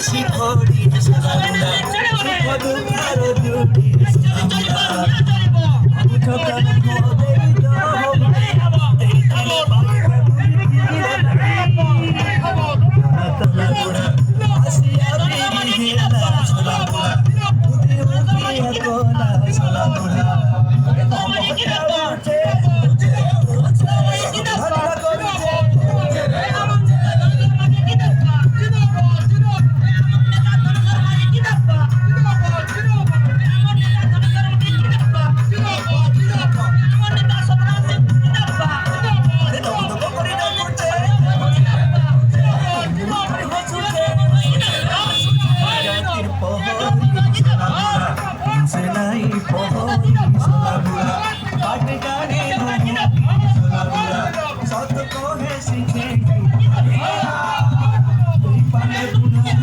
হাসি ভরি সোনামুড়া সুখ দুঃখের জুড়ি সোনামুড়া আমি ঠকান মোদের জব এই দিলে পাখা সোনামুড়া আসিয়া বিরিয়ে না সোনামুড়া উঠে উঠিয়া কোনা সোনামুড়া সেনাই পহরি সোনামুড়া পাট গানে সোনামুড়া সত কহে শিখে পানে পুনা